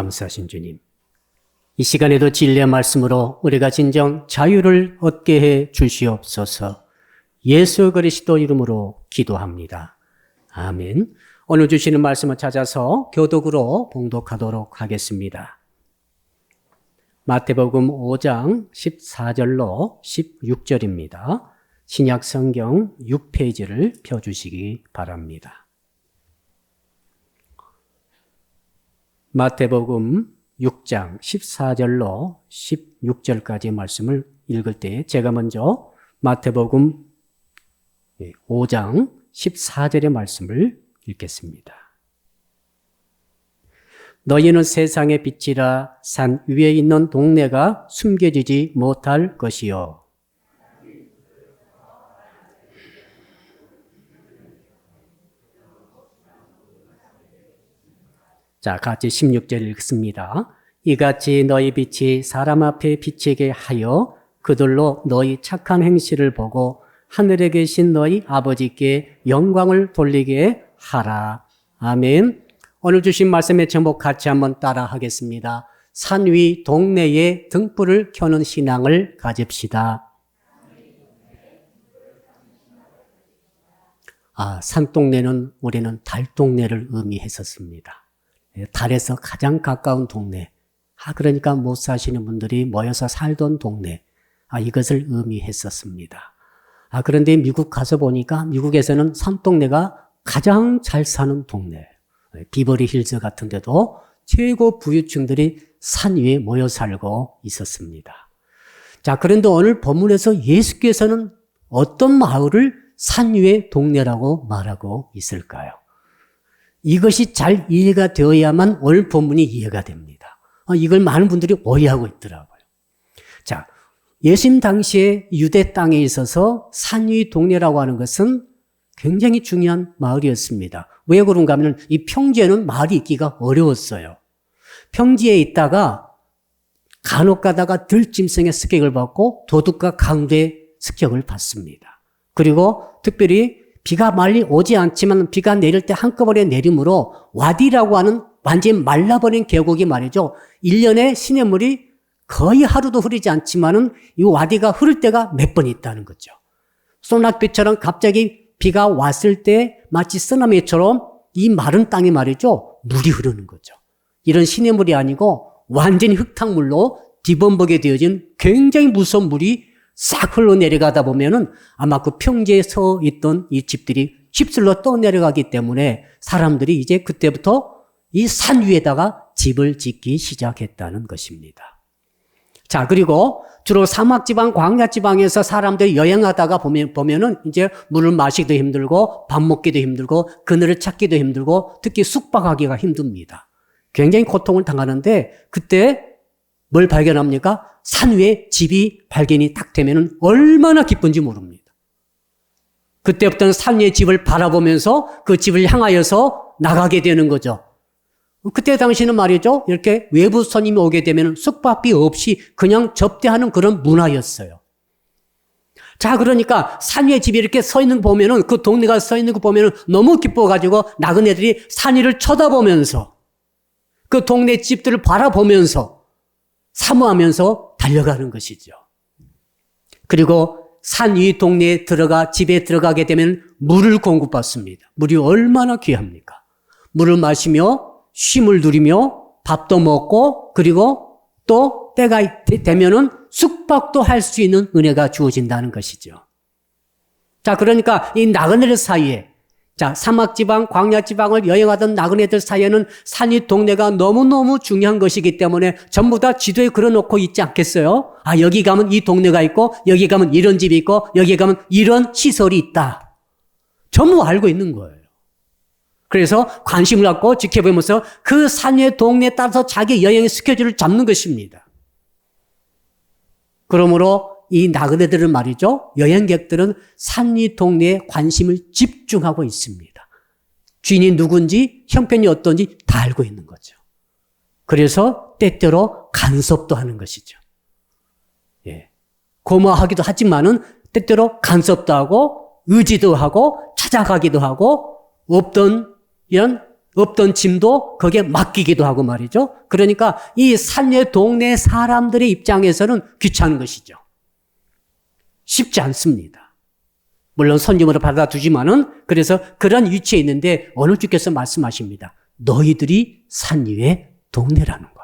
감사하신 주님, 이 시간에도 진리의 말씀으로 우리가 진정 자유를 얻게 해 주시옵소서. 예수 그리스도 이름으로 기도합니다. 아멘. 오늘 주시는 말씀을 찾아서 교독으로 봉독하도록 하겠습니다. 마태복음 5장 14절로 16절입니다. 신약 성경 6페이지를 펴주시기 바랍니다. 마태복음 6장 14절로 16절까지 말씀을 읽을 때 제가 먼저 마태복음 5장 14절의 말씀을 읽겠습니다. 너희는 세상의 빛이라. 산 위에 있는 동네가 숨겨지지 못할 것이요. 자, 같이 16절 읽습니다. 이같이 너희 빛이 사람 앞에 비치게 하여 그들로 너희 착한 행실을 보고 하늘에 계신 너희 아버지께 영광을 돌리게 하라. 아멘. 오늘 주신 말씀의 제목 같이 한번 따라 하겠습니다. 산 위 동네에 등불을 켜는 신앙을 가집시다. 산동네는 우리는 달동네를 의미했었습니다. 달에서 가장 가까운 동네. 그러니까 못 사시는 분들이 모여서 살던 동네. 이것을 의미했었습니다. 그런데 미국 가서 보니까 미국에서는 산동네가 가장 잘 사는 동네. 비버리 힐즈 같은 데도 최고 부유층들이 산 위에 모여 살고 있었습니다. 자, 그런데 오늘 본문에서 예수께서는 어떤 마을을 산 위의 동네라고 말하고 있을까요? 이것이 잘 이해가 되어야만 오늘 본문이 이해가 됩니다. 이걸 많은 분들이 오해하고 있더라고요. 자, 예수님 당시에 유대 땅에 있어서 산 위 동네라고 하는 것은 굉장히 중요한 마을이었습니다. 왜 그런가 하면 이 평지에는 마을이 있기가 어려웠어요. 평지에 있다가 간혹 가다가 들짐승의 습격을 받고 도둑과 강도의 습격을 받습니다. 그리고 특별히 비가 많이 오지 않지만 비가 내릴 때 한꺼번에 내림으로 와디라고 하는 완전히 말라버린 계곡이 말이죠. 1년에 시냇물이 거의 하루도 흐르지 않지만은 이 와디가 흐를 때가 몇 번 있다는 거죠. 소낙비처럼 갑자기 비가 왔을 때 마치 쓰나미처럼 이 마른 땅에 말이죠. 물이 흐르는 거죠. 이런 시냇물이 아니고 완전히 흙탕물로 뒤범벅이 되어진 굉장히 무서운 물이 싹 흘러내려가다 보면은 아마 그 평지에 서 있던 이 집들이 휩쓸러 떠내려가기 때문에 사람들이 이제 그때부터 이 산 위에다가 집을 짓기 시작했다는 것입니다. 자, 그리고 주로 사막지방, 광야지방에서 사람들이 여행하다가 보면은 이제 물을 마시기도 힘들고 밥 먹기도 힘들고 그늘을 찾기도 힘들고 특히 숙박하기가 힘듭니다. 굉장히 고통을 당하는데 그때 뭘 발견합니까? 산 위에 집이 발견이 딱 되면은 얼마나 기쁜지 모릅니다. 그때부터는 산 위에 집을 바라보면서 그 집을 향하여서 나가게 되는 거죠. 그때 당시는 말이죠. 이렇게 외부 손님이 오게 되면 숙박비 없이 그냥 접대하는 그런 문화였어요. 자, 그러니까 산 위에 집이 이렇게 서 있는 거 보면은 그 동네가 서 있는 거 보면은 너무 기뻐가지고 나그네들이 산 위를 쳐다보면서 그 동네 집들을 바라보면서 사모하면서 달려가는 것이죠. 그리고 산 위 동네에 집에 들어가게 되면 물을 공급받습니다. 물이 얼마나 귀합니까? 물을 마시며 쉼을 누리며 밥도 먹고 그리고 또 때가 되면은 숙박도 할 수 있는 은혜가 주어진다는 것이죠. 자, 그러니까 이 나그네들 사이에 사막지방, 광야지방을 여행하던 나그네들 사이에는 산이 동네가 너무너무 중요한 것이기 때문에 전부 다 지도에 그려놓고 있지 않겠어요? 여기 가면 이 동네가 있고 여기 가면 이런 집이 있고 여기 가면 이런 시설이 있다. 전부 알고 있는 거예요. 그래서 관심을 갖고 지켜보면서 그 산의 동네에 따라서 자기 여행의 스케줄을 잡는 것입니다. 그러므로 이 나그네들은 말이죠. 여행객들은 산 위 동네에 관심을 집중하고 있습니다. 주인이 누군지 형편이 어떤지 다 알고 있는 거죠. 그래서 때때로 간섭도 하는 것이죠. 고마워하기도 하지만은 때때로 간섭도 하고 의지도 하고 찾아가기도 하고 없던 이런 없던 짐도 거기에 맡기기도 하고 말이죠. 그러니까 이 산외 동네 사람들의 입장에서는 귀찮은 것이죠. 쉽지 않습니다. 물론 손님으로 받아두지만은 그래서 그런 위치에 있는데 어느 주께서 말씀하십니다. 너희들이 산위의 동네라는 거예요.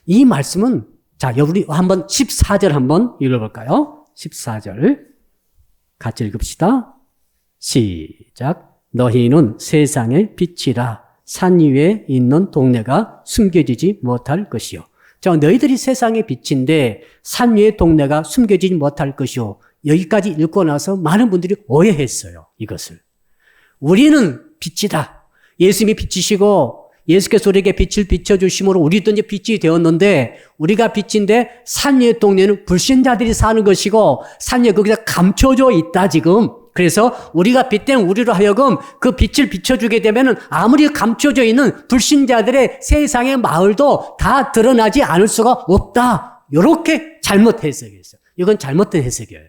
이 말씀은 자, 우리 한번 14절 한번 읽어볼까요? 14절 같이 읽읍시다. 시작. 너희는 세상의 빛이라. 산 위에 있는 동네가 숨겨지지 못할 것이요. 자, 너희들이 세상의 빛인데 산 위의 동네가 숨겨지지 못할 것이요. 여기까지 읽고 나서 많은 분들이 오해했어요. 이것을. 우리는 빛이다. 예수님이 빛이시고 예수께서 우리에게 빛을 비춰주심으로 우리도 이제 빛이 되었는데 우리가 빛인데 산 위의 동네는 불신자들이 사는 것이고 산 위에 거기서 감춰져 있다 지금. 그래서 우리가 빛된 우리로 하여금 그 빛을 비춰주게 되면 아무리 감춰져 있는 불신자들의 세상의 마을도 다 드러나지 않을 수가 없다. 이렇게 잘못 해석했어요. 이건 잘못된 해석이에요.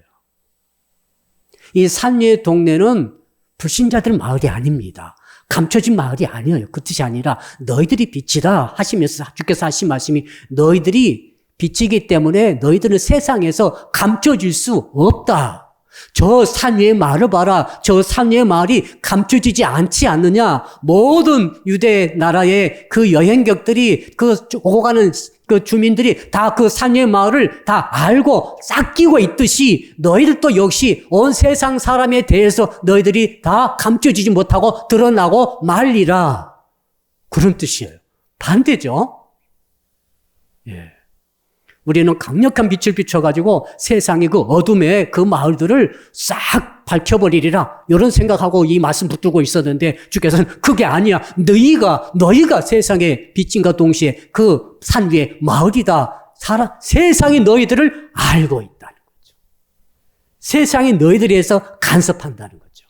이 산 위의 동네는 불신자들 마을이 아닙니다. 감춰진 마을이 아니에요. 그 뜻이 아니라 너희들이 빛이다 하시면서 주께서 하신 말씀이 너희들이 빛이기 때문에 너희들은 세상에서 감춰질 수 없다. 저 산 위의 마을을 봐라. 저 산 위의 마을이 감춰지지 않지 않느냐. 모든 유대 나라의 그 여행객들이 그 오고 가는 그 주민들이 다 그 산 위의 마을을 다 알고 싹 끼고 있듯이 너희들도 역시 온 세상 사람에 대해서 너희들이 다 감춰지지 못하고 드러나고 말리라. 그런 뜻이에요. 반대죠. 예. 우리는 강력한 빛을 비춰가지고 세상의 그 어둠의 그 마을들을 싹 밝혀버리리라. 이런 생각하고 이 말씀 붙들고 있었는데 주께서는 그게 아니야. 너희가 세상의 빛인과 동시에 그 산 위에 마을이다. 세상이 너희들을 알고 있다는 거죠. 세상이 너희들에 의해서 간섭한다는 거죠.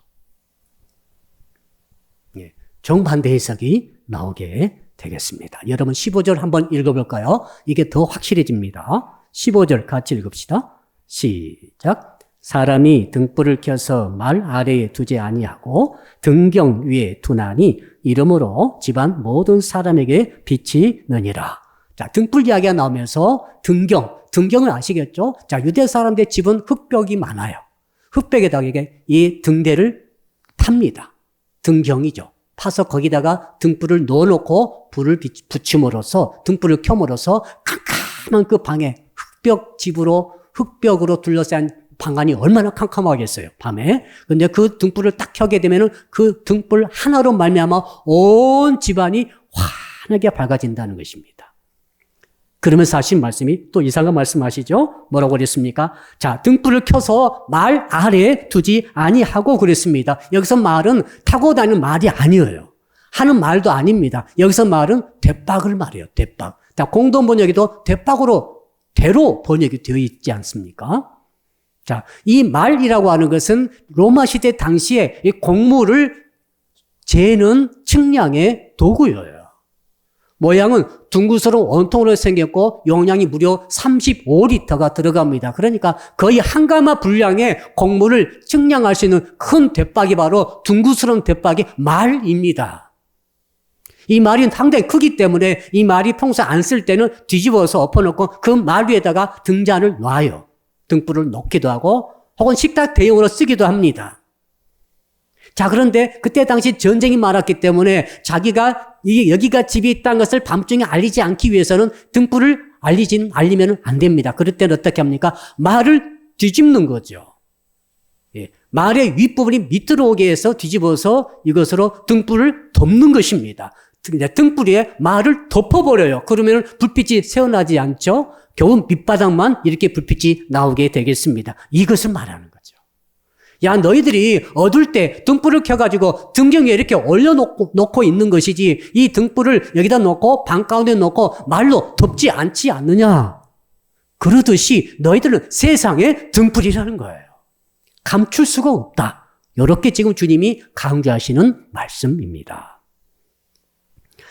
예, 정반대 해석이 나오게 되겠습니다. 여러분 15절 한번 읽어볼까요? 이게 더 확실해집니다. 15절 같이 읽읍시다. 시작. 사람이 등불을 켜서 말 아래에 두지 아니하고 등경 위에 두나니 이러므로 집안 모든 사람에게 빛이 느니라. 자, 등불 이야기가 나오면서 등경을 아시겠죠? 자, 유대 사람들의 집은 흙벽이 많아요. 흙벽에다가 이 등대를 탑니다. 등경이죠. 파서 거기다가 등불을 넣어놓고 불을 붙임으로써 등불을 켬으로써 캄캄한 그 방에 흙벽으로 둘러싼 방안이 얼마나 캄캄하겠어요, 밤에. 근데 그 등불을 딱 켜게 되면은 그 등불 하나로 말미암아 온 집안이 환하게 밝아진다는 것입니다. 그러면서 하신 말씀이 또 이상한 말씀하시죠? 뭐라고 그랬습니까? 자, 등불을 켜서 말 아래에 두지 아니하고 그랬습니다. 여기서 말은 타고 다니는 말이 아니에요. 하는 말도 아닙니다. 여기서 말은 대박을 말해요. 대박. 자, 공동 번역에도 대로 번역이 되어 있지 않습니까? 자, 이 말이라고 하는 것은 로마 시대 당시에 이 곡물을 재는 측량의 도구예요. 모양은 둥그스러운 원통으로 생겼고 용량이 무려 35리터가 들어갑니다. 그러니까 거의 한 가마 분량의 곡물을 측량할 수 있는 큰 대박이 바로 둥그스러운 대박이 말입니다. 이 말이 상당히 크기 때문에 이 말이 평소에 안 쓸 때는 뒤집어서 엎어놓고 그 말 위에다가 등잔을 놔요. 등불을 놓기도 하고 혹은 식탁 대용으로 쓰기도 합니다. 자, 그런데 그때 당시 전쟁이 많았기 때문에 자기가 여기가 집이 있다는 것을 밤중에 알리지 않기 위해서는 등불을 알리면 안 됩니다. 그럴 때는 어떻게 합니까? 말을 뒤집는 거죠. 예, 말의 윗부분이 밑으로 오게 해서 뒤집어서 이것으로 등불을 덮는 것입니다. 등불 위에 말을 덮어버려요. 그러면 불빛이 새어나지 않죠? 겨우 밑바닥만 이렇게 불빛이 나오게 되겠습니다. 이것을 말하는 거죠. 야, 너희들이 어둘 때 등불을 켜가지고 등경 위에 이렇게 올려놓고 있는 것이지 이 등불을 여기다 놓고 방 가운데 놓고 말로 덮지 않지 않느냐. 그러듯이 너희들은 세상의 등불이라는 거예요. 감출 수가 없다. 이렇게 지금 주님이 강조하시는 말씀입니다.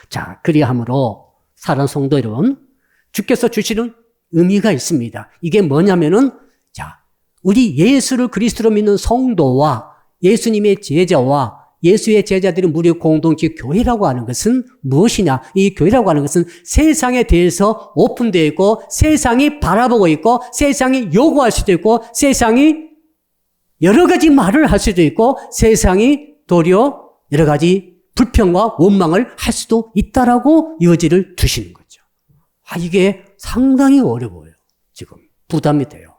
자, 그리함으로 사랑하는 성도 여러분, 주께서 주시는 의미가 있습니다. 이게 뭐냐면은 자, 우리 예수를 그리스도로 믿는 성도와 예수님의 제자와 예수의 제자들이 무리 공동체 교회라고 하는 것은 무엇이냐? 이 교회라고 하는 것은 세상에 대해서 오픈되어 있고 세상이 바라보고 있고 세상이 요구할 수도 있고 세상이 여러 가지 말을 할 수도 있고 세상이 도리어 여러 가지 불평과 원망을 할 수도 있다라고 여지를 두시는 거죠. 이게 상당히 어려워요. 지금 부담이 돼요.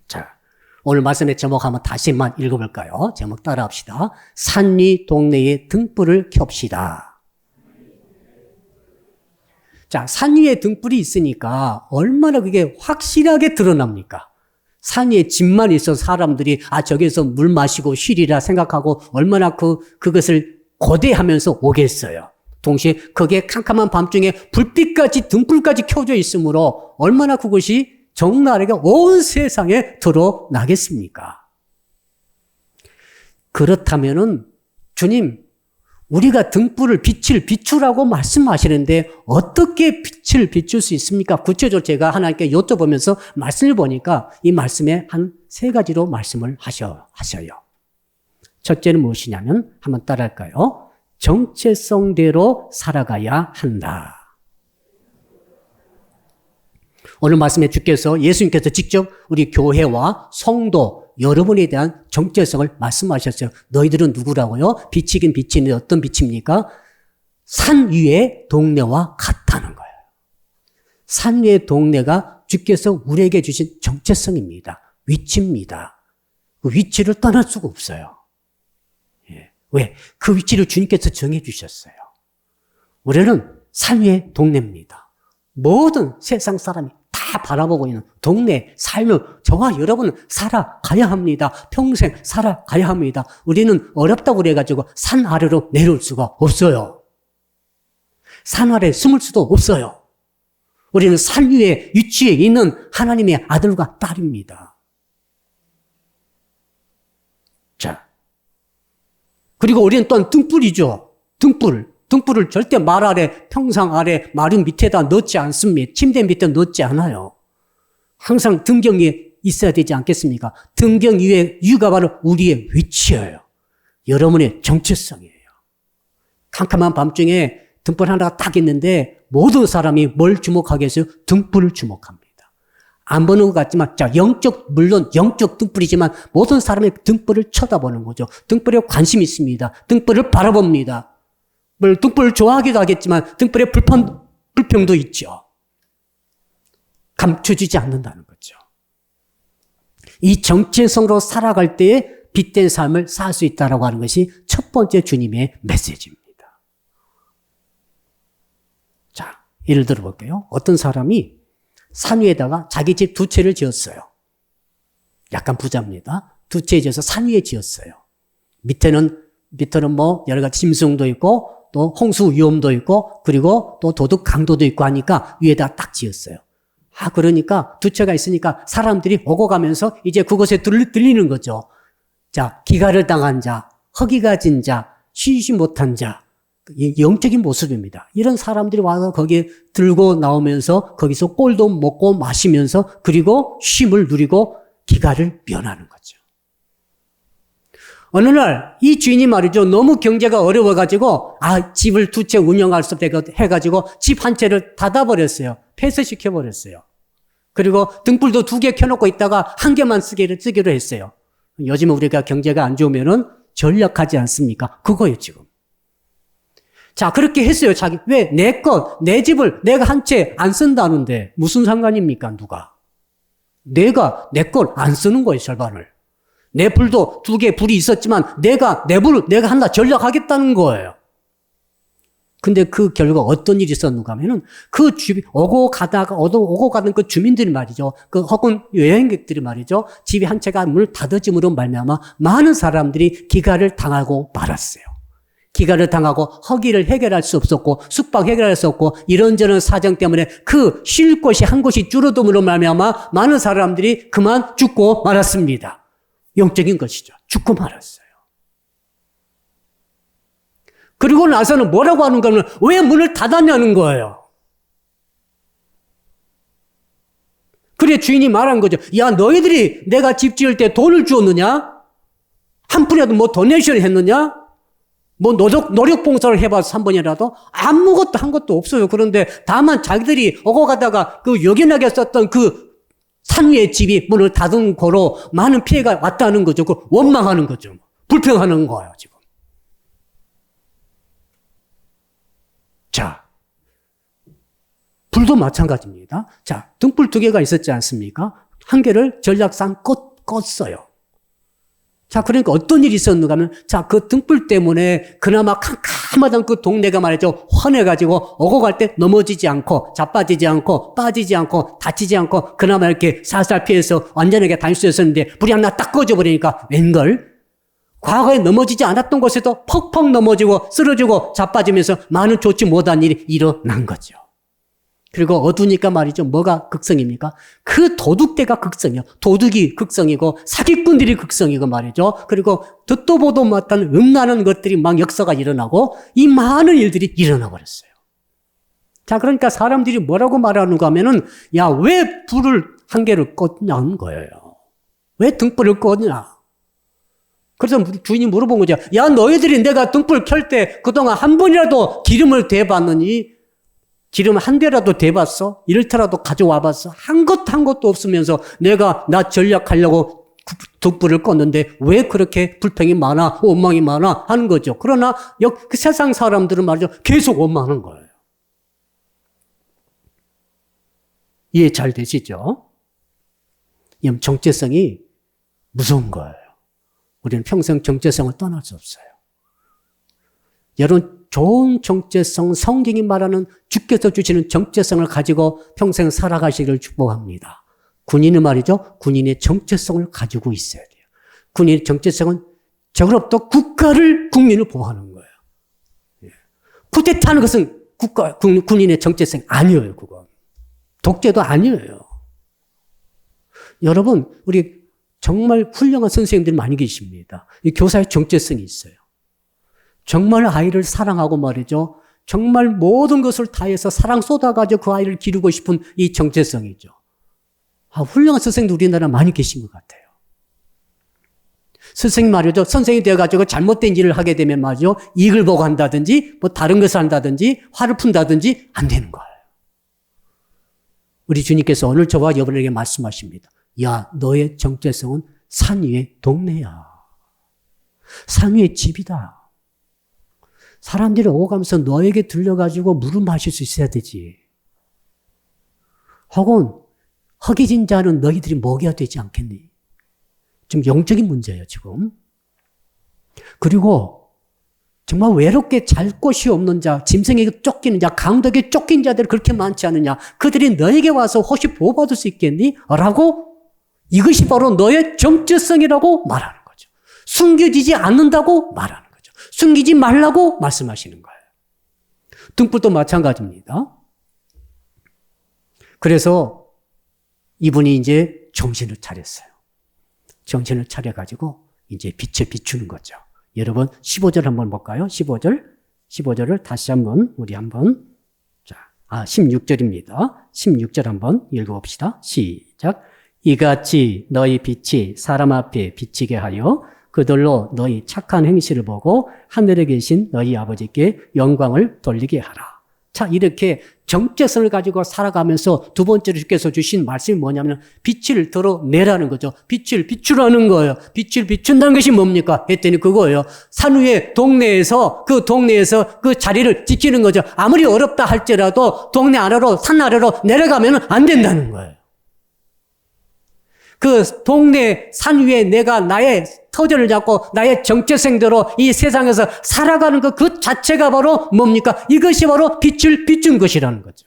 자, 오늘 말씀의 제목 한번 다시만 읽어볼까요? 제목 따라합시다. 산 위 동네에 등불을 켭시다. 자, 산 위에 등불이 있으니까 얼마나 그게 확실하게 드러납니까? 산 위에 집만 있어서 사람들이 저기서 물 마시고 쉬리라 생각하고 얼마나 그것을 고대하면서 오겠어요. 동시에 거기에 캄캄한 밤중에 불빛까지 등불까지 켜져 있으므로 얼마나 그것이 적나라하게 온 세상에 드러나겠습니까? 그렇다면은 주님, 우리가 등불을 빛을 비추라고 말씀하시는데 어떻게 빛을 비출 수 있습니까? 구체적으로 제가 하나님께 여쭤보면서 말씀을 보니까 이 말씀에 한 3가지로 말씀을 하셔요. 첫째는 무엇이냐면 한번 따라할까요? 정체성대로 살아가야 한다. 오늘 말씀에 주께서 예수님께서 직접 우리 교회와 성도 여러분에 대한 정체성을 말씀하셨어요. 너희들은 누구라고요? 빛이긴 빛인데 어떤 빛입니까? 산 위의 동네와 같다는 거예요. 산 위의 동네가 주께서 우리에게 주신 정체성입니다. 위치입니다. 그 위치를 떠날 수가 없어요. 왜? 그 위치를 주님께서 정해 주셨어요. 우리는 산 위의 동네입니다. 모든 세상 사람이 다 바라보고 있는 동네, 삶을 저와 여러분은 살아가야 합니다. 평생 살아가야 합니다. 우리는 어렵다고 그래가지고 산 아래로 내려올 수가 없어요. 산 아래에 숨을 수도 없어요. 우리는 산 위에 위치에 있는 하나님의 아들과 딸입니다. 자, 그리고 우리는 또한 등불이죠. 등불을 절대 말 아래, 평상 아래, 마른 밑에다 넣지 않습니다. 침대 밑에 넣지 않아요. 항상 등경 위에 있어야 되지 않겠습니까? 등경 위에 이유가 바로 우리의 위치예요. 여러분의 정체성이에요. 캄캄한 밤중에 등불 하나가 딱 있는데 모든 사람이 뭘 주목하겠어요? 등불을 주목합니다. 안 보는 것 같지만, 물론 영적 등불이지만 모든 사람의 등불을 쳐다보는 거죠. 등불에 관심이 있습니다. 등불을 바라봅니다. 등불을 좋아하기도 하겠지만 등불에 불평도 있죠. 감춰지지 않는다는 거죠. 이 정체성으로 살아갈 때에 빛된 삶을 살 수 있다고 하는 것이 첫 번째 주님의 메시지입니다. 자, 예를 들어볼게요. 어떤 사람이 산 위에다가 자기 집 2채를 지었어요. 약간 부자입니다. 2채 지어서 산 위에 지었어요. 밑에는 뭐 여러 가지 짐승도 있고 또 홍수 위험도 있고 그리고 또 도둑 강도도 있고 하니까 위에다 딱 지었어요. 그러니까 2채가 있으니까 사람들이 오고 가면서 이제 그곳에 들리는 거죠. 자, 기가를 당한 자, 허기가 진 자, 쉬지 못한 자, 영적인 모습입니다. 이런 사람들이 와서 거기에 들고 나오면서 거기서 꼴도 먹고 마시면서 그리고 쉼을 누리고 기가를 면하는 거죠. 어느 날 이 주인이 말이죠. 너무 경제가 어려워가지고 집을 2채 운영할 수 없게 해가지고 집 한 채를 닫아버렸어요. 폐쇄시켜버렸어요. 그리고 등불도 2개 켜놓고 있다가 1개만 쓰기로 했어요. 요즘 우리가 경제가 안 좋으면은 전략하지 않습니까? 그거예요, 지금. 자, 그렇게 했어요. 왜? 내 집을 내가 한 채 안 쓴다는데 무슨 상관입니까, 누가? 내 걸 안 쓰는 거예요, 절반을. 내 불도 2개 불이 있었지만 내 불을 내가 한다 전략하겠다는 거예요. 근데 그 결과 어떤 일이 있었는가 하면은 그 오고 가던 그 주민들이 말이죠. 혹은 여행객들이 말이죠. 집이 한 채가 문을 닫아짐으로 말미암아 많은 사람들이 기가를 당하고 말았어요. 기가를 당하고 허기를 해결할 수 없었고 숙박 해결할 수 없고 이런저런 사정 때문에 쉴 곳이 한 곳이 줄어듦으로 말미암아 많은 사람들이 그만 죽고 말았습니다. 영적인 것이죠. 죽고 말았어요. 그리고 나서는 뭐라고 하는 거면 왜 문을 닫았냐는 거예요. 그래 주인이 말한 거죠. 야, 너희들이 내가 집 지을 때 돈을 주었느냐? 한 푼이라도 뭐 도네이션을 했느냐? 뭐 노력 봉사를 해봐서 한 번이라도 아무것도 한 것도 없어요. 그런데 다만 자기들이 오고 가다가 그 요긴하게 썼던 그 산 위의 집이 문을 닫은 거로 많은 피해가 왔다는 거죠. 그 원망하는 거죠. 불평하는 거예요, 지금. 자, 불도 마찬가지입니다. 자, 등불 2개가 있었지 않습니까? 한 개를 전략상 껐어요. 자, 그러니까 어떤 일이 있었는가 하면, 자, 그 등불 때문에 그나마 캄캄하던 그 동네가 말이죠. 환해가지고 오고 갈 때 넘어지지 않고, 자빠지지 않고, 빠지지 않고, 다치지 않고, 그나마 이렇게 살살 피해서 안전하게 다닐 수 있었는데, 불이 하나 딱 꺼져버리니까, 웬걸? 과거에 넘어지지 않았던 곳에도 퍽퍽 넘어지고, 쓰러지고, 자빠지면서 많은 좋지 못한 일이 일어난 거죠. 그리고 어두우니까 말이죠. 뭐가 극성입니까? 그 도둑대가 극성이요. 도둑이 극성이고 사기꾼들이 극성이고 말이죠. 그리고 듣도 보도 못한 음란한 것들이 막 역사가 일어나고 이 많은 일들이 일어나 버렸어요. 자, 그러니까 사람들이 뭐라고 말하는가 하면은 야, 왜 불을 한 개를 껐냐는 거예요. 왜 등불을 껐냐? 그래서 주인이 물어본 거죠. 야, 너희들이 내가 등불 켤 때 그동안 한 번이라도 기름을 대봤느니? 기름 한 대라도 대봤어? 1리터라도 가져와 봤어? 한 것도 없으면서 내가 나 전략하려고 등불을 껐는데 왜 그렇게 불평이 많아? 원망이 많아? 하는 거죠. 그러나 그 세상 사람들은 말이죠. 계속 원망하는 거예요. 이해 잘 되시죠? 정체성이 무서운 거예요. 우리는 평생 정체성을 떠날 수 없어요. 여러분, 좋은 정체성, 성경이 말하는 주께서 주시는 정체성을 가지고 평생 살아가시기를 축복합니다. 군인은 말이죠. 군인의 정체성을 가지고 있어야 돼요. 군인의 정체성은 적어도 국가를, 국민을 보호하는 거예요. 쿠데타하는 것은 군인의 정체성이 아니에요, 그건. 독재도 아니에요. 여러분, 우리 정말 훌륭한 선생님들이 많이 계십니다. 이 교사의 정체성이 있어요. 정말 아이를 사랑하고 말이죠. 정말 모든 것을 다해서 사랑 쏟아가지고 그 아이를 기르고 싶은 이 정체성이죠. 훌륭한 선생님들 우리나라 많이 계신 것 같아요. 선생님 말이죠. 선생님이 되어가지고 잘못된 일을 하게 되면 말이죠. 이익을 보고 한다든지, 뭐 다른 것을 한다든지, 화를 푼다든지 안 되는 거예요. 우리 주님께서 오늘 저와 여러분에게 말씀하십니다. 야, 너의 정체성은 산 위의 동네야. 산 위의 집이다. 사람들이 오고 가면서 너에게 들려가지고 물을 마실 수 있어야 되지. 혹은 허기진 자는 너희들이 먹여야 되지 않겠니? 지금 영적인 문제예요, 지금. 그리고 정말 외롭게 잘 곳이 없는 자, 짐승에게 쫓기는 자, 강도에게 쫓긴 자들이 그렇게 많지 않느냐. 그들이 너에게 와서 혹시 보호받을 수 있겠니? 라고 이것이 바로 너의 정체성이라고 말하는 거죠. 숨겨지지 않는다고 말하는 거죠. 숨기지 말라고 말씀하시는 거예요. 등불도 마찬가지입니다. 그래서 이분이 이제 정신을 차렸어요. 정신을 차려가지고 이제 빛을 비추는 거죠. 여러분 15절 한번 볼까요? 15절을 다시 한번 우리 한번 16절입니다. 16절 한번 읽어봅시다. 시작. 이같이 너희 빛이 사람 앞에 비치게 하여 그들로 너희 착한 행실을 보고 하늘에 계신 너희 아버지께 영광을 돌리게 하라. 자, 이렇게 정체성을 가지고 살아가면서 두 번째로 주께서 주신 말씀이 뭐냐면 빛을 드러내라는 거죠. 빛을 비추라는 거예요. 빛을 비춘다는 것이 뭡니까? 했더니 그거예요. 산 위에 동네에서 그 자리를 지키는 거죠. 아무리 어렵다 할지라도 동네 아래로 산 아래로 내려가면 안 된다는 거예요. 그 동네 산 위에 내가 나의 터전을 잡고 나의 정체성대로 이 세상에서 살아가는 것 그 자체가 바로 뭡니까? 이것이 바로 빛을 비춘 것이라는 거죠.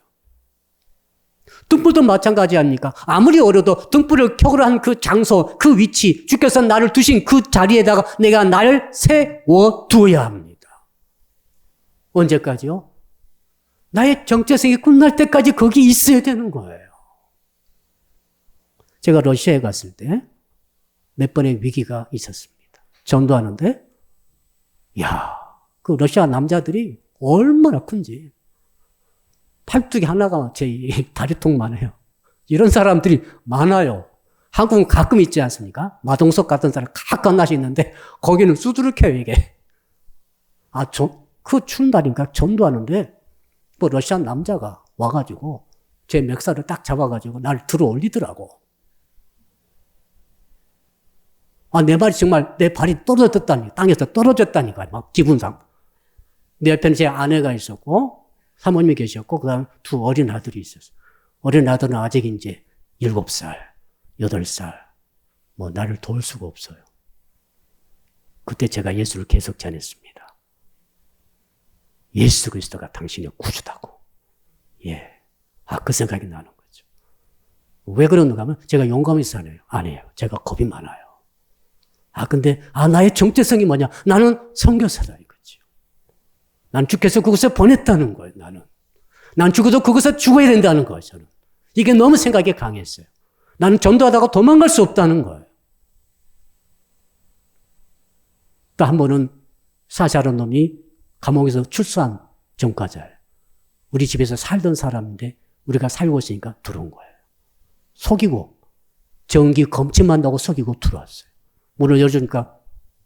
등불도 마찬가지 아닙니까? 아무리 어려도 등불을 켜고 한 그 장소, 그 위치, 주께서 나를 두신 그 자리에다가 내가 나를 세워두어야 합니다. 언제까지요? 나의 정체성이 끝날 때까지 거기 있어야 되는 거예요. 제가 러시아에 갔을 때 몇 번의 위기가 있었습니다. 전도하는데, 그 러시아 남자들이 얼마나 큰지. 팔뚝이 하나가 제 다리통만 해요. 이런 사람들이 많아요. 한국은 가끔 있지 않습니까? 마동석 같은 사람 가끔 날이 있는데 거기는 수두룩해요 이게. 그 추운 날인가 전도하는데 뭐 러시아 남자가 와가지고 제 멱살을 딱 잡아가지고 날 들어 올리더라고. 내 말이 정말 내 발이 떨어졌다니, 땅에서 떨어졌다니까, 막 기분상. 내 옆에는 제 아내가 있었고, 사모님이 계셨고, 그 다음 두 어린 아들이 있었어요. 어린 아들은 아직 이제 7살, 8살, 뭐 나를 도울 수가 없어요. 그때 제가 예수를 계속 전했습니다. 예수 그리스도가 당신의 구주다고. 예. 그 생각이 나는 거죠. 왜 그러는가 하면 제가 용감히 사네요. 안 해요. 제가 겁이 많아요. 근데, 나의 정체성이 뭐냐? 나는 선교사다, 이거지. 난 주께서 그곳에 보냈다는 거예요, 나는. 난 죽어도 그곳에 죽어야 된다는 거예요, 저는. 이게 너무 생각이 강했어요. 나는 전도하다가 도망갈 수 없다는 거예요. 또 한 번은 사샤라는 놈이 감옥에서 출소한 전과자예요. 우리 집에서 살던 사람인데 우리가 살고 있으니까 들어온 거예요. 속이고, 정기 검침한다고 속이고 들어왔어요. 문을 열어주니까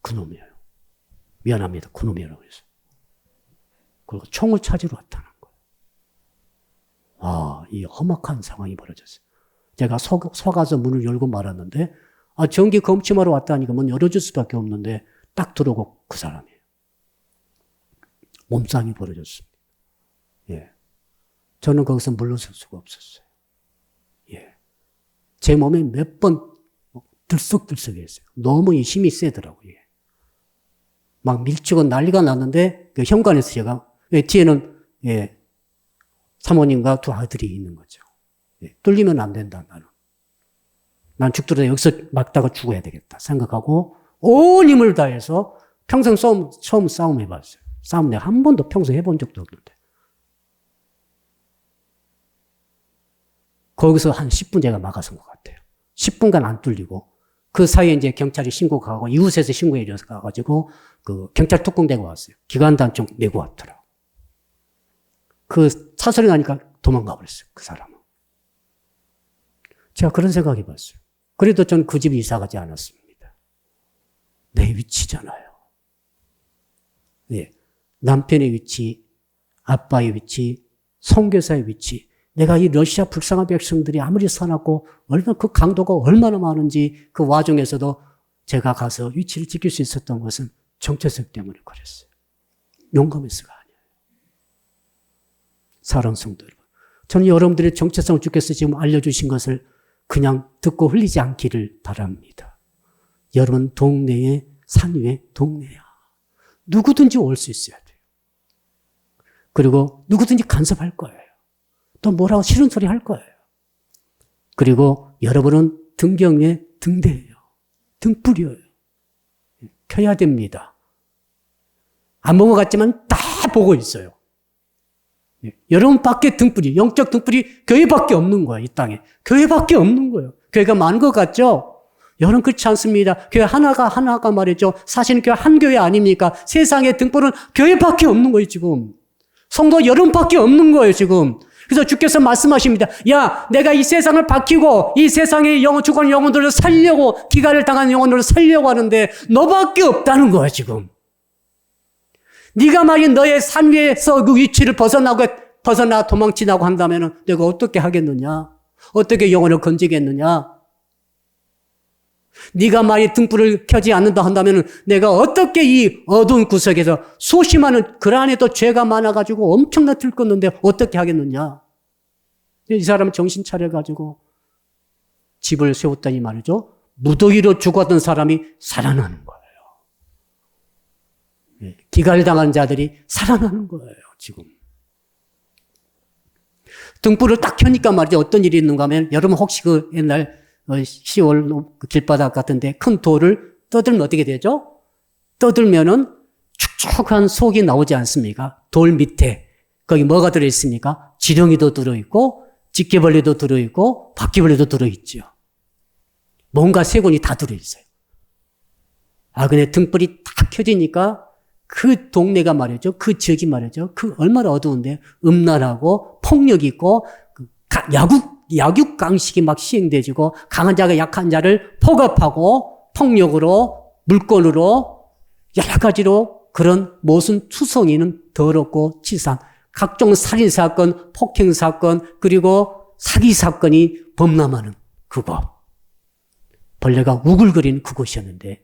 그놈이에요. 미안합니다. 그놈이라고 해서. 그리고 총을 찾으러 왔다는 거예요. 이 험악한 상황이 벌어졌어요. 제가 속아서 문을 열고 말았는데, 정기 검침하러 왔다니까 문 열어줄 수밖에 없는데, 딱 들어오고 그 사람이에요. 몸싸움이 벌어졌습니다. 예. 저는 거기서 물러설 수가 없었어요. 예. 제 몸에 몇 번 들썩들썩했어요. 너무 이 힘이 세더라고요. 막 밀치고 난리가 났는데 그 현관에서 제가 뒤에는 사모님과 두 아들이 있는 거죠. 뚫리면 안 된다 나는. 난 죽더라도 여기서 막다가 죽어야 되겠다 생각하고 온 힘을 다해서 평생 처음 싸움 해봤어요. 싸움 내가 한 번도 평소에 해본 적도 없는데. 거기서 한 10분 제가 막아선 것 같아요. 10분간 안 뚫리고 그 사이에 이제 경찰이 신고가고 이웃에서 신고해 줘서 가가지고 그 경찰 특공대가 왔어요. 기관단총 내고 왔더라. 그 차소리 나니까 도망가 버렸어요. 그 사람은. 제가 그런 생각해 봤어요. 그래도 전 그 집 이사 가지 않았습니다. 내 위치잖아요. 예. 남편의 위치, 아빠의 위치, 선교사의 위치. 내가 이 러시아 불쌍한 백성들이 아무리 사납고 얼마나 그 강도가 얼마나 많은지 그 와중에서도 제가 가서 위치를 지킬 수 있었던 것은 정체성 때문에 그랬어요. 용감해서가 아니에요. 사랑하는 성도 여러분, 저는 여러분들의 정체성을 주께서 지금 알려주신 것을 그냥 듣고 흘리지 않기를 바랍니다. 여러분 동네에 산 위에 동네야. 누구든지 올 수 있어야 돼요. 그리고 누구든지 간섭할 거예요. 또 뭐라고 싫은 소리 할 거예요. 그리고 여러분은 등경 위에 등대예요. 등불이에요. 켜야 됩니다. 안 보고 갔지만 다 보고 있어요. 여러분 밖에 등불이, 영적 등불이 교회밖에 없는 거예요. 이 땅에. 교회밖에 없는 거예요. 교회가 많은 것 같죠? 여러분 그렇지 않습니다. 교회 하나가 말이죠. 사실은 교회 한 교회 아닙니까? 세상의 등불은 교회밖에 없는 거예요, 지금. 성도 여러분밖에 없는 거예요, 지금. 그래서 주께서 말씀하십니다. 야, 내가 이 세상을 바뀌고 이 세상의 죽은 영혼들을 살려고 기가를 당한 영혼들을 살려고 하는데 너밖에 없다는 거야 지금. 네가 만약 너의 산 위에서 그 위치를 벗어나 도망치라고 한다면 내가 어떻게 하겠느냐? 어떻게 영혼을 건지겠느냐? 네가 만약 등불을 켜지 않는다 한다면 내가 어떻게 이 어두운 구석에서 수십 많은 그 안에도 죄가 많아가지고 엄청나 들끓는데 어떻게 하겠느냐. 이 사람은 정신 차려가지고 집을 세웠더니 말이죠. 무더기로 죽었던 사람이 살아나는 거예요. 기갈당한 자들이 살아나는 거예요. 지금. 등불을 딱 켜니까 말이죠. 어떤 일이 있는가 하면 여러분 혹시 그 옛날 10월 길바닥 같은데 큰 돌을 떠들면 어떻게 되죠? 떠들면은 축축한 속이 나오지 않습니까? 돌 밑에 거기 뭐가 들어있습니까? 지렁이도 들어있고 집게벌레도 들어있고 바퀴벌레도 들어있죠. 뭔가 세균이 다 들어있어요. 근데 등불이 딱 켜지니까 그 동네가 말이죠. 그 지역이 말이죠. 그 얼마나 어두운데 음란하고 폭력 있고 야구 약육강식이 막 시행되지고 강한 자가 약한 자를 폭압하고 폭력으로 물건으로 여러 가지로 그런 모순 투성이는 더럽고 치산 각종 살인사건, 폭행사건 그리고 사기사건이 범람하는 그곳. 벌레가 우글거리는 그곳이었는데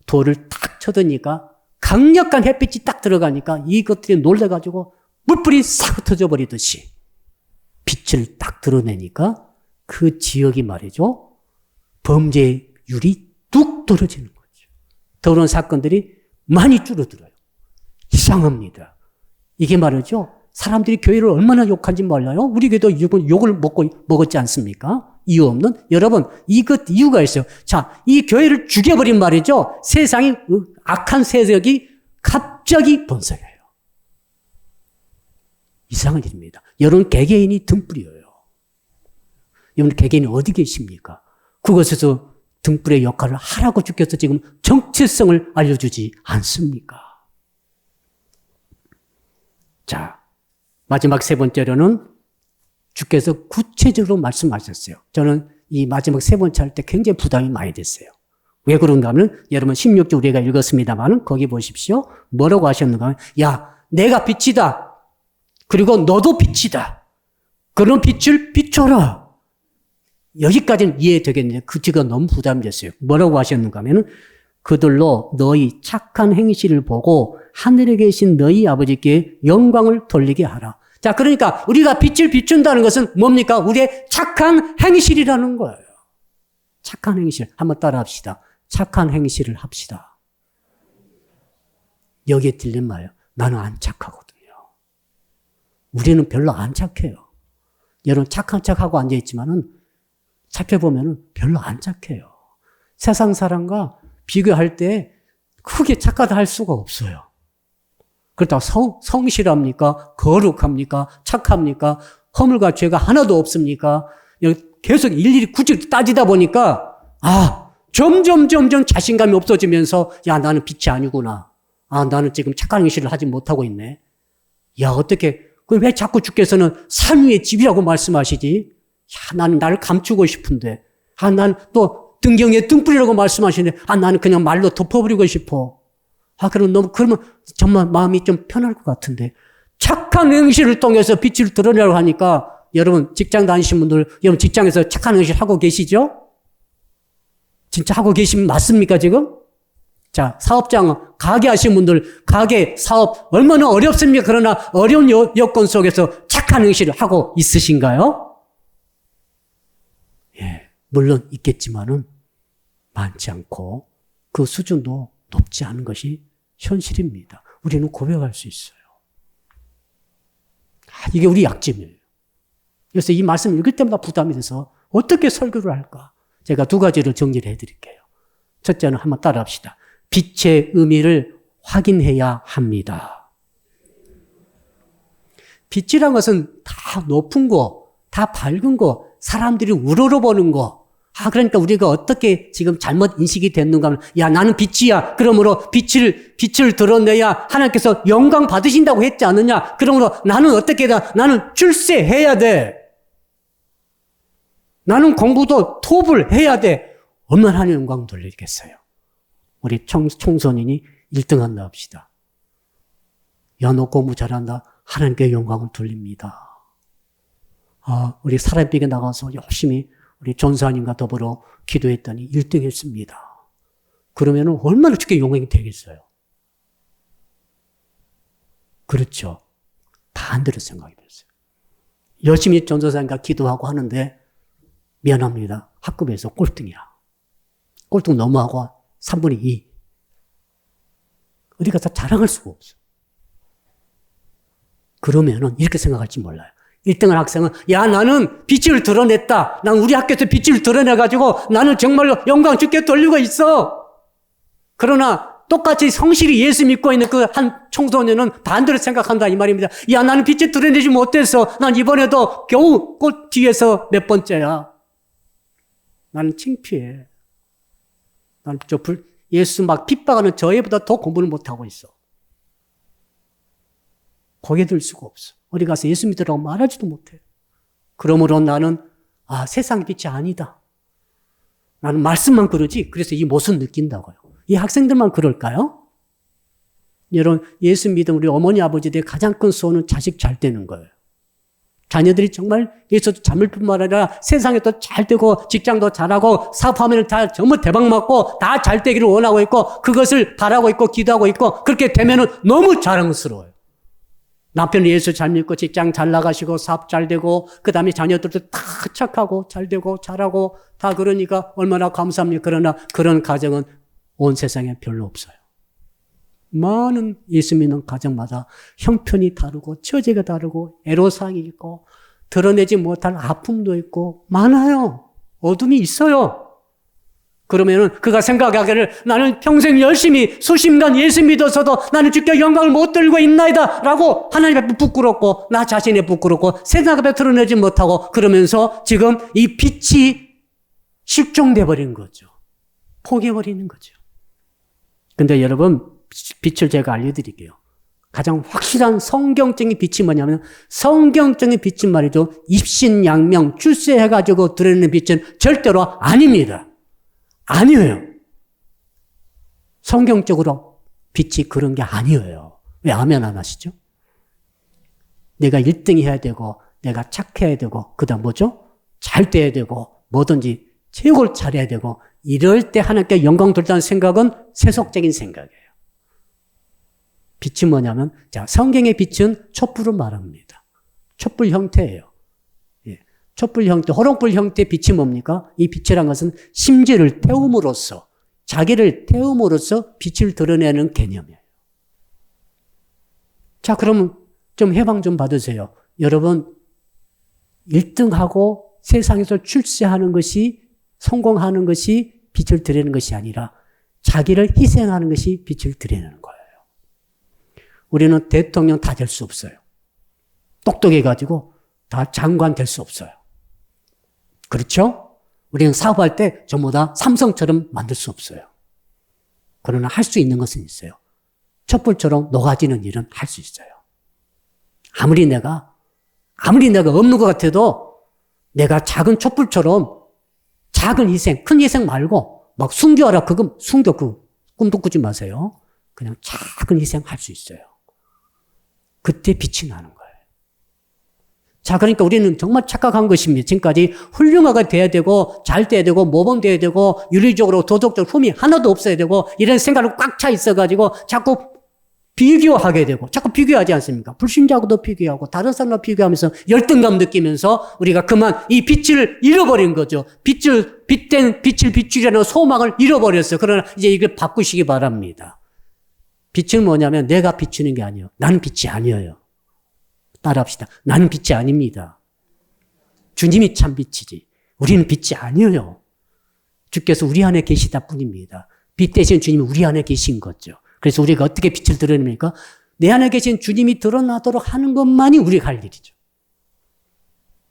돌을 딱 쳐드니까 강력한 햇빛이 딱 들어가니까 이것들이 놀래가지고 물불이 싹 흩어져 버리듯이 빛을 딱 드러내니까 그 지역이 말이죠. 범죄율이 뚝 떨어지는 거죠. 더러운 사건들이 많이 줄어들어요. 이상합니다. 이게 말이죠. 사람들이 교회를 얼마나 욕한지 몰라요? 우리 교회도 욕을 먹었지 않습니까? 이유 없는? 여러분, 이유가 있어요. 자, 이 교회를 죽여버린 말이죠. 세상에 악한 세력이 갑자기 번성해요. 이상한 일입니다. 여러분, 개개인이 등불이에요. 여러분, 개개인이 어디 계십니까? 그곳에서 등불의 역할을 하라고 주께서 지금 정체성을 알려주지 않습니까? 자, 마지막 세 번째로는 주께서 구체적으로 말씀하셨어요. 저는 이 마지막 세 번째 할 때 굉장히 부담이 많이 됐어요. 왜 그런가 하면 여러분 16절 우리가 읽었습니다만 거기 보십시오. 뭐라고 하셨는가 하면 야, 내가 빛이다. 그리고 너도 빛이다. 그런 빛을 비춰라. 여기까지는 이해되겠는데 그 뒤가 너무 부담이 됐어요. 뭐라고 하셨는가 하면 그들로 너희 착한 행실을 보고 하늘에 계신 너희 아버지께 영광을 돌리게 하라. 자, 그러니까 우리가 빛을 비춘다는 것은 뭡니까? 우리의 착한 행실이라는 거예요. 착한 행실. 한번 따라 합시다. 착한 행실을 합시다. 여기에 딜레마예요. 나는 안 착하거든요. 우리는 별로 안 착해요. 여러분 착한 척하고 앉아있지만은 살펴보면은 별로 안 착해요. 세상 사람과 비교할 때 크게 착하다 할 수가 없어요. 그렇다고 성실합니까? 거룩합니까? 착합니까? 허물과 죄가 하나도 없습니까? 계속 일일이 굳이 따지다 보니까 점점 자신감이 없어지면서 야, 나는 빛이 아니구나. 나는 지금 착한 행실을 하지 못하고 있네. 야, 어떻게 왜 자꾸 주께서는 산 위의 집이라고 말씀하시지? 야, 나는 나를 감추고 싶은데. 난 또 등경의 등불이라고 말씀하시는데 나는 그냥 말로 덮어버리고 싶어. 그러면 정말 마음이 좀 편할 것 같은데. 착한 행실을 통해서 빛을 드러내려고 하니까 여러분 직장 다니신 분들, 여러분 직장에서 착한 행실 하고 계시죠? 진짜 하고 계시면 맞습니까, 지금? 자, 사업장, 가게 하신 분들, 가게, 사업, 얼마나 어렵습니까? 그러나 어려운 여건 속에서 착한 행실을 하고 있으신가요? 예, 물론 있겠지만은 많지 않고 그 수준도 높지 않은 것이 현실입니다. 우리는 고백할 수 있어요. 이게 우리 약점이에요. 그래서 이 말씀 읽을 때마다 부담이 돼서 어떻게 설교를 할까? 제가 두 가지를 정리를 해드릴게요. 첫째는 한번 따라 합시다. 빛의 의미를 확인해야 합니다. 빛이란 것은 다 높은 거, 다 밝은 거, 사람들이 우러러보는 거. 그러니까 우리가 어떻게 지금 잘못 인식이 됐는가 하면, 야, 나는 빛이야. 그러므로 빛을 드러내야 하나님께서 영광 받으신다고 했지 않느냐? 그러므로 나는 어떻게 해야 돼? 나는 출세해야 돼. 나는 공부도 톱을 해야 돼. 얼마나 하나님 영광 돌리겠어요? 우리 청소년이 1등 한다 합시다. 야, 너 공부 잘한다. 하나님께 영광을 돌립니다. 우리 사람에게 나가서 열심히 우리 전사님과 더불어 기도했더니 1등 했습니다. 그러면 얼마나 주께 영광이 되겠어요? 그렇죠. 반대로 생각이 됐어요. 열심히 전사님과 기도하고 하는데 미안합니다. 학급에서 꼴등이야. 꼴등 너무하고 3분의 2. 어디 가서 자랑할 수가 없어. 그러면은 이렇게 생각할지 몰라요. 1등한 학생은 야, 나는 빛을 드러냈다. 난 우리 학교에서 빛을 드러내가지고 나는 정말로 영광 주께 돌리고 있어. 그러나 똑같이 성실히 예수 믿고 있는 그 한 청소년은 반대로 생각한다 이 말입니다. 야, 나는 빛을 드러내지 못해서 난 이번에도 겨우 꽃 뒤에서 몇 번째야. 나는 창피해. 나는 예수 막 핍박하는 저 애보다 더 공부를 못하고 있어. 거기에 들 수가 없어. 어디 가서 예수 믿으라고 말하지도 못해. 그러므로 나는 아, 세상 빛이 아니다. 나는 말씀만 그러지. 그래서 이 못은 느낀다고요. 이 학생들만 그럴까요? 여러분, 예수 믿은 우리 어머니 아버지들의 가장 큰 소원은 자식 잘 되는 거예요. 자녀들이 정말 예수도 잠을 뿐만 아니라 세상에도 잘 되고 직장도 잘하고 사업하면 다 전부 대박 맞고 다 잘 되기를 원하고 있고 그것을 바라고 있고 기도하고 있고 그렇게 되면은 너무 자랑스러워요. 남편은 예수 잘 믿고 직장 잘 나가시고 사업 잘 되고 그 다음에 자녀들도 다 착하고 잘 되고 잘하고 다 그러니까 얼마나 감사합니까? 그러나 그런 가정은 온 세상에 별로 없어요. 많은 예수 믿는 가정마다 형편이 다르고 처지가 다르고 애로사항이 있고 드러내지 못할 아픔도 있고 많아요. 어둠이 있어요. 그러면은 그가 생각하기를 나는 평생 열심히 수십년 예수 믿어서도 나는 주께 영광을 못 들고 있나이다 라고 하나님 앞에 부끄럽고 나 자신에 부끄럽고 세상 앞에 드러내지 못하고 그러면서 지금 이 빛이 실종돼 버린 거죠. 포기해버리는 거죠. 근데 여러분 빛을 제가 알려드릴게요. 가장 확실한 성경적인 빛이 뭐냐면 성경적인 빛은 말이죠. 입신양명 출세해가지고 드러내는 빛은 절대로 아닙니다. 아니에요. 성경적으로 빛이 그런 게 아니에요. 왜 아멘 안 하시죠? 내가 1등 해야 되고 내가 착해야 되고 그다음 뭐죠? 잘 돼야 되고 뭐든지 최고를 잘해야 되고 이럴 때 하나님께 영광 돌리다는 생각은 세속적인 생각이에요. 빛이 뭐냐면 자 성경의 빛은 촛불을 말합니다. 촛불 형태예요. 예. 촛불 형태, 호롱불 형태의 빛이 뭡니까? 이 빛이란 것은 심지를 태움으로써 자기를 태움으로써 빛을 드러내는 개념이에요. 자 그러면 좀 해방 좀 받으세요. 여러분 1등하고 세상에서 출세하는 것이 성공하는 것이 빛을 드러내는 것이 아니라 자기를 희생하는 것이 빛을 드러내는 거예요. 우리는 대통령 다 될 수 없어요. 똑똑해가지고 다 장관 될 수 없어요. 그렇죠? 우리는 사업할 때 전부 다 삼성처럼 만들 수 없어요. 그러나 할 수 있는 것은 있어요. 촛불처럼 녹아지는 일은 할 수 있어요. 아무리 내가 없는 것 같아도 내가 작은 촛불처럼 작은 희생, 큰 희생 말고 막 순교하라 그거 순교 그 꿈도 꾸지 마세요. 그냥 작은 희생 할 수 있어요. 그때 빛이 나는 거예요. 자, 그러니까 우리는 정말 착각한 것입니다. 지금까지 훌륭하게 돼야 되고 잘 돼야 되고 모범돼야 되고 윤리적으로 도덕적 흠이 하나도 없어야 되고 이런 생각으로 꽉 차 있어가지고 자꾸 비교하게 되고 자꾸 비교하지 않습니까? 불신자하고도 비교하고 다른 사람과 비교하면서 열등감 느끼면서 우리가 그만 이 빛을 잃어버린 거죠. 빛을 비추려는 소망을 잃어버렸어요. 그러나 이제 이걸 바꾸시기 바랍니다. 빛은 뭐냐면 내가 비추는 게 아니에요. 나는 빛이 아니에요. 따라합시다. 나는 빛이 아닙니다. 주님이 참 빛이지. 우리는 빛이 아니에요. 주께서 우리 안에 계시다 뿐입니다. 빛 대신 주님이 우리 안에 계신 거죠. 그래서 우리가 어떻게 빛을 드러냅니까? 내 안에 계신 주님이 드러나도록 하는 것만이 우리가 할 일이죠.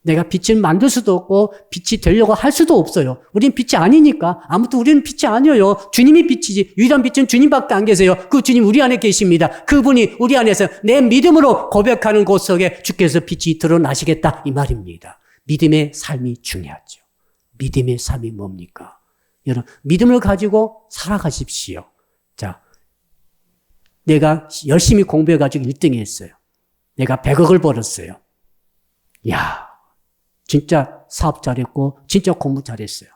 내가 빛을 만들 수도 없고 빛이 되려고 할 수도 없어요. 우리는 빛이 아니니까. 아무튼 우리는 빛이 아니에요. 주님이 빛이지. 유일한 빛은 주님밖에 안 계세요. 그 주님 우리 안에 계십니다. 그분이 우리 안에서 내 믿음으로 고백하는 곳 속에 주께서 빛이 드러나시겠다 이 말입니다. 믿음의 삶이 중요하죠. 믿음의 삶이 뭡니까? 여러분 믿음을 가지고 살아가십시오. 자, 내가 열심히 공부해가지고 1등 했어요. 내가 100억을 벌었어요. 야, 진짜 사업 잘했고 진짜 공부 잘했어요.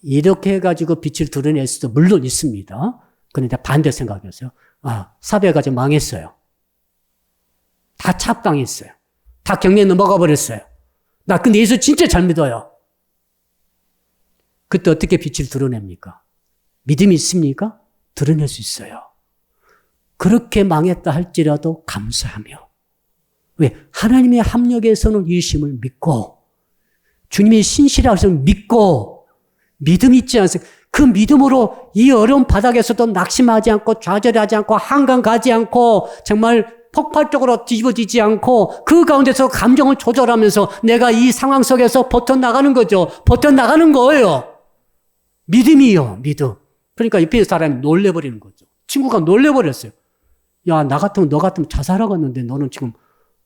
이렇게 해가지고 빛을 드러낼 수도 물론 있습니다. 그런데 반대 생각이었어요. 아, 사업해가지고 망했어요. 다 착당했어요. 다 경매에 넘어가 버렸어요. 나 근데 예수 진짜 잘 믿어요. 그때 어떻게 빛을 드러냅니까? 믿음이 있습니까? 드러낼 수 있어요. 그렇게 망했다 할지라도 감사하며 왜? 하나님의 합력에서는 이루심을 믿고 주님의 신실하심을 믿고 믿음이 있지 않습니까? 그 믿음으로 이 어려운 바닥에서도 낙심하지 않고 좌절하지 않고 한강 가지 않고 정말 폭발적으로 뒤집어지지 않고 그 가운데서 감정을 조절하면서 내가 이 상황 속에서 버텨나가는 거죠. 버텨나가는 거예요. 믿음이요. 믿음. 그러니까 옆에 사람이 놀래버리는 거죠. 친구가 놀래버렸어요. 야, 나 같으면 너 같으면 자살하겠는데 너는 지금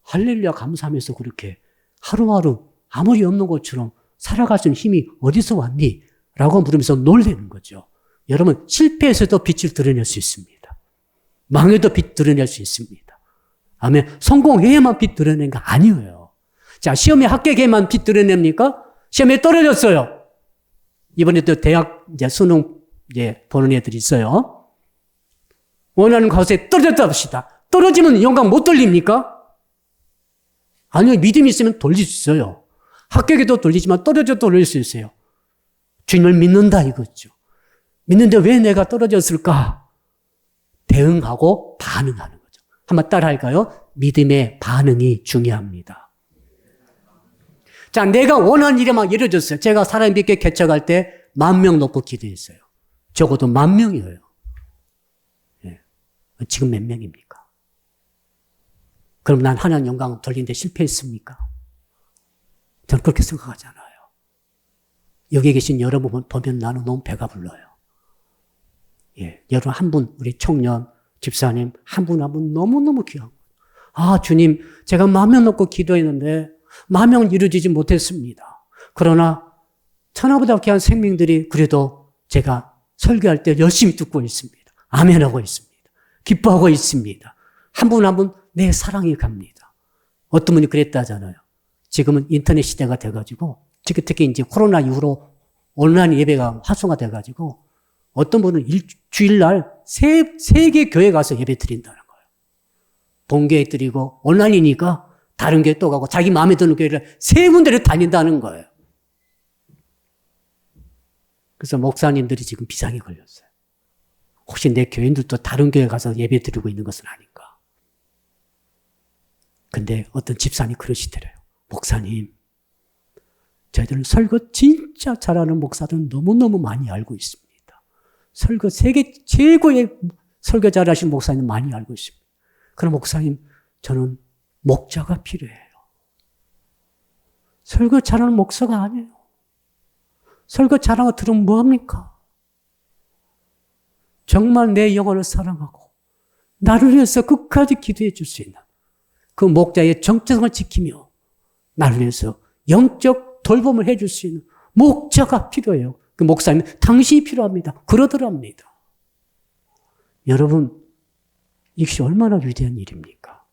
할렐루야 감사하면서 그렇게 하루하루 아무리 없는 것처럼 살아갈 수 있는 힘이 어디서 왔니? 라고 물으면서 놀라는 거죠. 여러분, 실패에서도 빛을 드러낼 수 있습니다. 망해도 빛 드러낼 수 있습니다. 아멘. 성공해야만 빛 드러내는 거 아니에요. 자, 시험에 합격해야만 빛 드러냅니까? 시험에 떨어졌어요. 이번에 또 대학 이제 수능 이제 보는 애들이 있어요. 원하는 곳에 떨어졌다 합시다. 떨어지면 영광 못 돌립니까? 아니요. 믿음이 있으면 돌릴 수 있어요. 합격해도 돌리지만 떨어져도 돌릴 수 있어요. 주님을 믿는다 이거죠. 믿는데 왜 내가 떨어졌을까? 대응하고 반응하는 거죠. 한번 따라 할까요? 믿음의 반응이 중요합니다. 자, 내가 원하는 일이 막 이루어졌어요. 제가 사람 믿게 개척할 때 10,000명 놓고 기도했어요. 적어도 10,000명이에요. 예. 지금 몇 명입니까? 그럼 난 하나님 영광 돌리는데 실패했습니까? 저는 그렇게 생각하잖아요. 여기 계신 여러분 보면 나는 너무 배가 불러요. 예, 여러분 한 분, 우리 청년, 집사님, 한 분 한 분 너무너무 귀한 거예요. 아, 주님, 제가 10,000명 놓고 기도했는데 10,000명 이루어지지 못했습니다. 그러나 천하보다 귀한 생명들이 그래도 제가 설교할 때 열심히 듣고 있습니다. 아멘하고 있습니다. 기뻐하고 있습니다. 한 분 한 분 내 사랑이 갑니다. 어떤 분이 그랬다잖아요. 지금은 인터넷 시대가 돼가지고 특히 이제 코로나 이후로 온라인 예배가 활성화돼가지고 어떤 분은 주일날 세 개 교회 가서 예배 드린다는 거예요. 본교회 드리고 온라인이니까 다른 교회 또 가고 자기 마음에 드는 교회를 세 군데를 다닌다는 거예요. 그래서 목사님들이 지금 비상이 걸렸어요. 혹시 내 교인들도 다른 교회 가서 예배 드리고 있는 것은 아닌가? 근데 어떤 집사님이 그러시더래요. 목사님, 저희들은 설교 진짜 잘하는 목사들은 너무너무 많이 알고 있습니다. 설교 세계 최고의 설교 잘하신 목사님 많이 알고 있습니다. 그럼 목사님, 저는 목자가 필요해요. 설교 잘하는 목사가 아니에요. 설교 잘하는 거 들으면 뭐합니까? 정말 내 영혼을 사랑하고 나를 위해서 끝까지 기도해 줄 수 있는 그 목자의 정체성을 지키며 나를 위해서 영적 돌봄을 해줄 수 있는 목자가 필요해요. 그 목사님, 당신이 필요합니다. 그러더랍니다. 여러분, 이것이 얼마나 위대한 일입니까?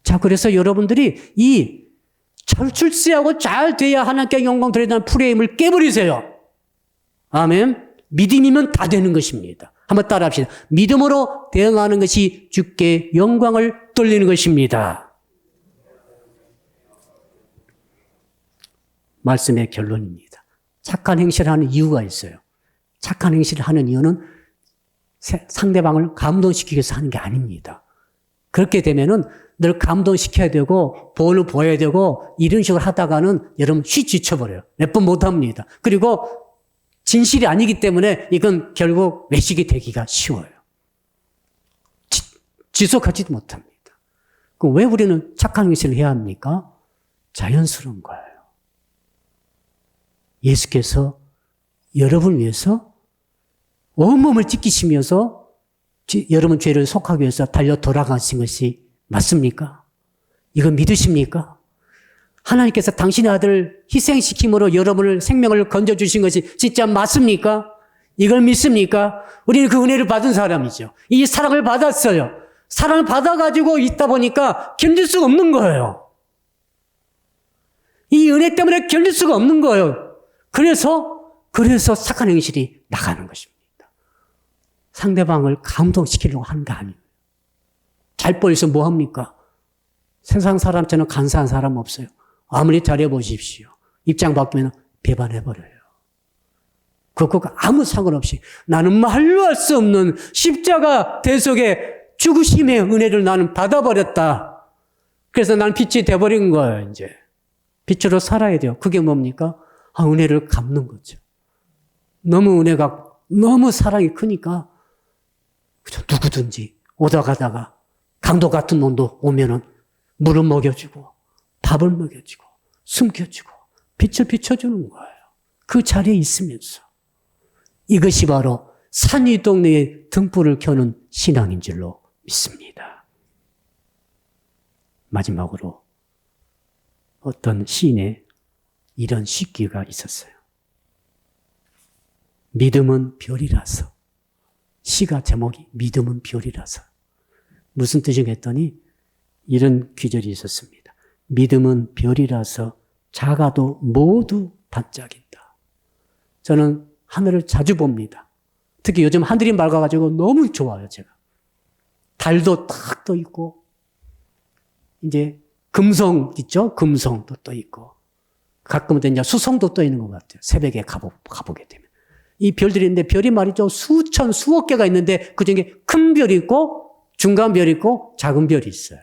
자, 그래서 여러분들이 이 철출세하고 잘 돼야 하나님께 영광 드리는 프레임을 깨버리세요. 아멘. 믿음이면 다 되는 것입니다. 한번 따라 합시다. 믿음으로 대응하는 것이 주께 영광을 돌리는 것입니다. 말씀의 결론입니다. 착한 행실을 하는 이유가 있어요. 착한 행실을 하는 이유는 상대방을 감동시키기 위해서 하는 게 아닙니다. 그렇게 되면은 늘 감동시켜야 되고 본을 보여야 되고 이런 식으로 하다가는 여러분 지쳐버려요. 몇 번 못합니다. 그리고 진실이 아니기 때문에 이건 결국 외식이 되기가 쉬워요. 지속하지도 못합니다. 그럼 왜 우리는 착한 행실을 해야 합니까? 자연스러운 거예요. 예수께서 여러분을 위해서 온몸을 찢기시면서 여러분 죄를 속하기 위해서 달려 돌아가신 것이 맞습니까? 이거 믿으십니까? 하나님께서 당신의 아들을 희생시킴으로 여러분을 생명을 건져주신 것이 진짜 맞습니까? 이걸 믿습니까? 우리는 그 은혜를 받은 사람이죠. 이 사랑을 받았어요. 사랑을 받아가지고 있다 보니까 견딜 수가 없는 거예요. 이 은혜 때문에 견딜 수가 없는 거예요. 그래서 착한 행실이 나가는 것입니다. 상대방을 감동시키려고 하는 게 아니에요. 잘 보여서 뭐 합니까? 세상 사람처럼 간사한 사람 없어요. 아무리 잘해보십시오. 입장 바뀌면 배반해버려요. 그것과 아무 상관없이 나는 말로 할 수 없는 십자가 대속의 죽으심의 은혜를 나는 받아버렸다. 그래서 나는 빛이 돼버린 거예요, 이제. 빛으로 살아야 돼요. 그게 뭡니까? 은혜를 갚는 거죠. 너무 은혜가, 너무 사랑이 크니까, 누구든지 오다 가다가 강도 같은 놈도 오면은 물을 먹여주고, 밥을 먹여주고, 숨겨주고, 빛을 비춰주는 거예요. 그 자리에 있으면서. 이것이 바로 산위 동네에 등불을 켜는 신앙인 줄로 믿습니다. 마지막으로 어떤 시인의 이런 시기가 있었어요. 믿음은 별이라서. 시가 제목이 믿음은 별이라서. 무슨 뜻인가 했더니 이런 귀절이 있었습니다. 믿음은 별이라서 작아도 모두 반짝인다. 저는 하늘을 자주 봅니다. 특히 요즘 하늘이 맑아가지고 너무 좋아요, 제가. 달도 탁 떠 있고, 이제 금성 있죠? 금성도 떠 있고, 가끔은 이제 수성도 떠 있는 것 같아요. 새벽에 가보게 되면. 이 별들이 있는데 별이 말이죠. 수천, 수억 개가 있는데 그 중에 큰 별이 있고, 중간 별이 있고, 작은 별이 있어요.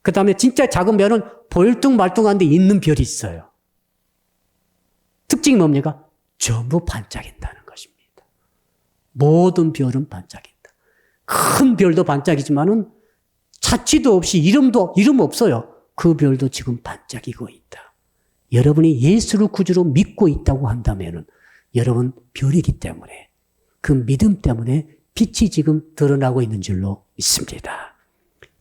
그 다음에 진짜 작은 별은 볼뚱말뚱한 데 있는 별이 있어요. 특징이 뭡니까? 전부 반짝인다는 것입니다. 모든 별은 반짝인다. 큰 별도 반짝이지만은 자취도 없이 이름 없어요. 그 별도 지금 반짝이고 있다. 여러분이 예수를 구주로 믿고 있다고 한다면은 여러분 별이기 때문에 그 믿음 때문에 빛이 지금 드러나고 있는 줄로 믿습니다.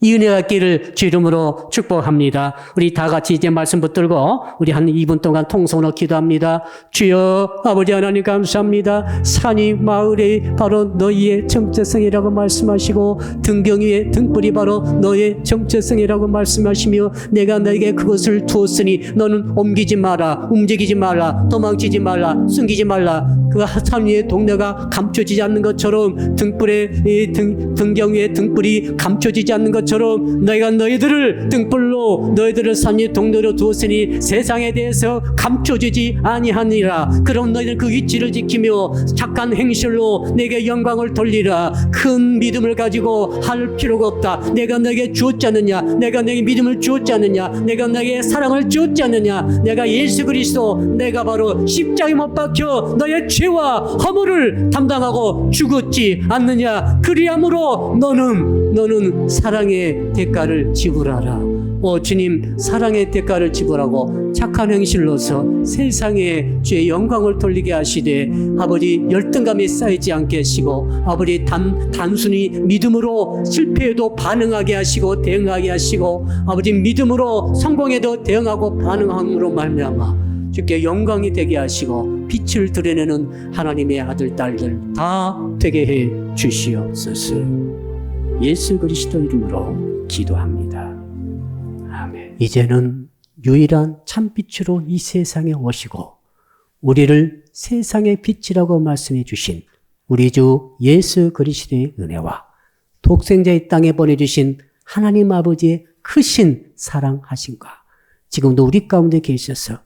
이 은혜가 있기를 주 이름으로 축복합니다. 우리 다 같이 이제 말씀 붙들고 우리 한 2분 동안 통성으로 기도합니다. 주여 아버지 하나님 감사합니다. 산이 마을이 바로 너희의 정체성이라고 말씀하시고 등경 위에 등불이 바로 너의 정체성이라고 말씀하시며 내가 너에게 그것을 두었으니 너는 옮기지 마라, 움직이지 말라, 도망치지 말라, 숨기지 말라. 그 산 위의 동네가 감춰지지 않는 것처럼 등경 위에 등불이 감춰지지 않는 것처럼 너희가 너희들을 등불로 너희들을 산 위의 동네로 두었으니 세상에 대해서 감춰지지 아니하니라. 그럼 너희는 그 위치를 지키며 착한 행실로 내게 영광을 돌리라. 큰 믿음을 가지고 할 필요가 없다. 내가 너에게 주었지 않느냐? 내가 너에게 믿음을 주었지 않느냐? 내가 너에게 사랑을 주었지 않느냐? 내가 예수 그리스도 내가 바로 십자가에 못 박혀 너의 죄와 허물을 담당하고 죽었지 않느냐? 그리함으로 너는 사랑의 대가를 지불하라. 주님 사랑의 대가를 지불하고 착한 행실로서 세상에 주의 영광을 돌리게 하시되 아버지 열등감이 쌓이지 않게 하시고 아버지 단순히 믿음으로 실패에도 반응하게 하시고 대응하게 하시고 아버지 믿음으로 성공에도 대응하고 반응함으로 말미암아 주께 영광이 되게 하시고 빛을 드러내는 하나님의 아들 딸들 다 되게 해 주시옵소서. 예수 그리스도 이름으로 기도합니다. 아멘. 이제는 유일한 참빛으로 이 세상에 오시고 우리를 세상의 빛이라고 말씀해 주신 우리 주 예수 그리스도의 은혜와 독생자의 땅에 보내주신 하나님 아버지의 크신 사랑하심과 지금도 우리 가운데 계셔서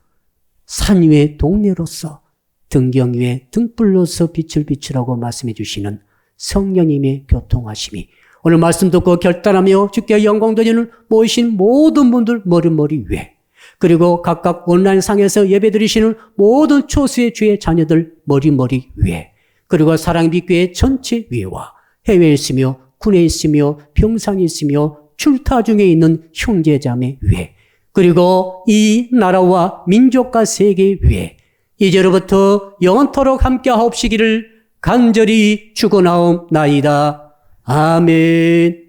산 위의 동네로서 등경 위의 등불로서 빛을 비추라고 말씀해 주시는 성령님의 교통하심이 오늘 말씀 듣고 결단하며 주께 영광 돌리는 모이신 모든 분들 머리 위에 그리고 각각 온라인상에서 예배드리시는 모든 초수의 주의 자녀들 머리 위에 그리고 사랑의 빛교회 전체 위에와 해외에 있으며 군에 있으며 병상에 있으며 출타 중에 있는 형제자매 위에 그리고 이 나라와 민족과 세계 위에 이제로부터 영원토록 함께 하옵시기를 간절히 축원하옵나이다. 아멘.